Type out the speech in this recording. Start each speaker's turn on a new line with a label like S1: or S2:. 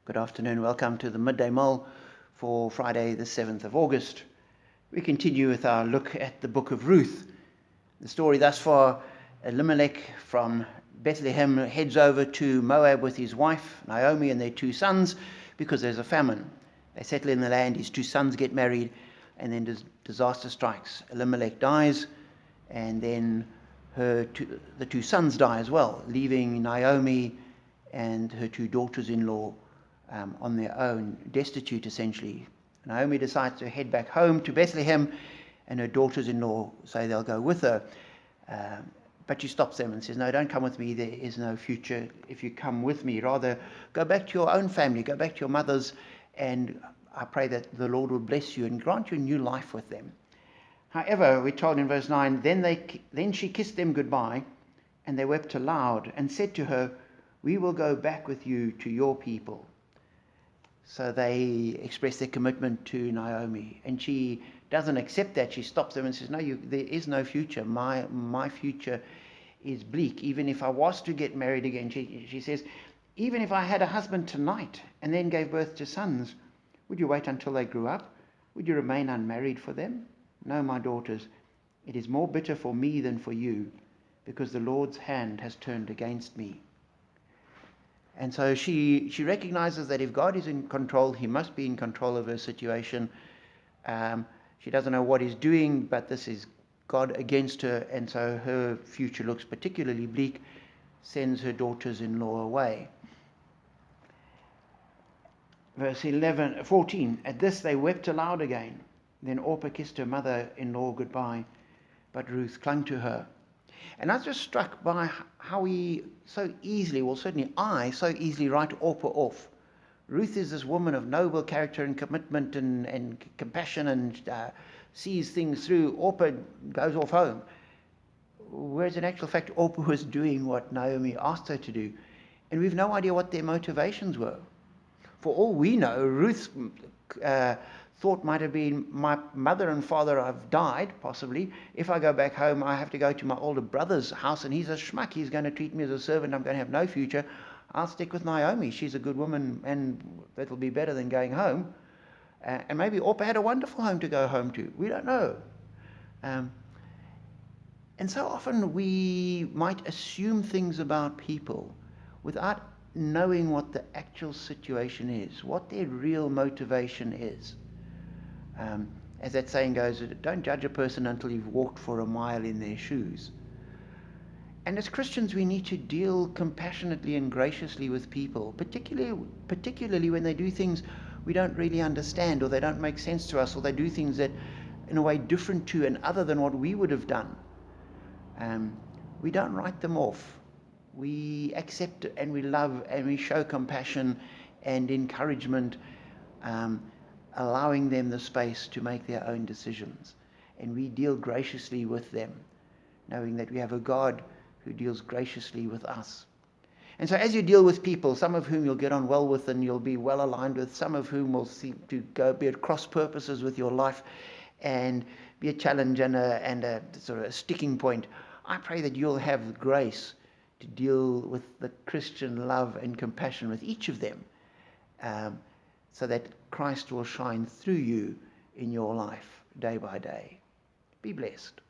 S1: Good afternoon. Welcome to the Midday Mull for Friday the 7th of August. We continue with our look at the book of Ruth. The story thus far, Elimelech from Bethlehem heads over to Moab with his wife, Naomi, and their two sons because there's a famine. They settle in the land, his two sons get married, and then disaster strikes. Elimelech dies, and then the two sons die as well, leaving Naomi and her two daughters-in-law on their own, destitute essentially. Naomi decides to head back home to Bethlehem, and her daughters-in-law say they'll go with her. But she stops them and says, "No, don't come with me. There is no future if you come with me. Rather, go back to your own family, go back to your mothers, and I pray that the Lord will bless you and grant you a new life with them." However, we're told in verse 9, then she kissed them goodbye, and they wept aloud and said to her, "We will go back with you to your people." So they express their commitment to Naomi, and she doesn't accept that. She stops them and says, "No, there is no future. My future is bleak. Even if I was to get married again," she says, "even if I had a husband tonight and then gave birth to sons, would you wait until they grew up? Would you remain unmarried for them? No, my daughters, it is more bitter for me than for you, because the Lord's hand has turned against me." And so she recognizes that if God is in control, he must be in control of her situation. She doesn't know what he's doing, but this is God against her, and so her future looks particularly bleak, sends her daughters-in-law away. Verse 14, "At this they wept aloud again. Then Orpah kissed her mother-in-law goodbye, but Ruth clung to her." And I was just struck by how we so easily, well certainly I, so easily write Orpah off. Ruth is this woman of noble character and commitment and compassion and sees things through. Orpah goes off home. Whereas in actual fact, Orpah was doing what Naomi asked her to do. And we've no idea what their motivations were. For all we know, Ruth's thought might have been, my mother and father have died, possibly. If I go back home, I have to go to my older brother's house, and he's a schmuck. He's going to treat me as a servant. I'm going to have no future. I'll stick with Naomi. She's a good woman, and that'll be better than going home. And maybe Orpah had a wonderful home to go home to. We don't know. And so often we might assume things about people without knowing what the actual situation is, what their real motivation is. As that saying goes, don't judge a person until you've walked for a mile in their shoes. And as Christians, we need to deal compassionately and graciously with people, particularly when they do things we don't really understand, or they don't make sense to us, or they do things that in a way different to and other than what we would have done. We don't write them off. We accept and we love and we show compassion and encouragement, allowing them the space to make their own decisions. And we deal graciously with them, knowing that we have a God who deals graciously with us. And so as you deal with people, some of whom you'll get on well with and you'll be well aligned with, some of whom will seem to be at cross purposes with your life and be a challenge and a sort of a sticking point, I pray that you'll have the grace to deal with the Christian love and compassion with each of them, so that Christ will shine through you in your life day by day. Be blessed.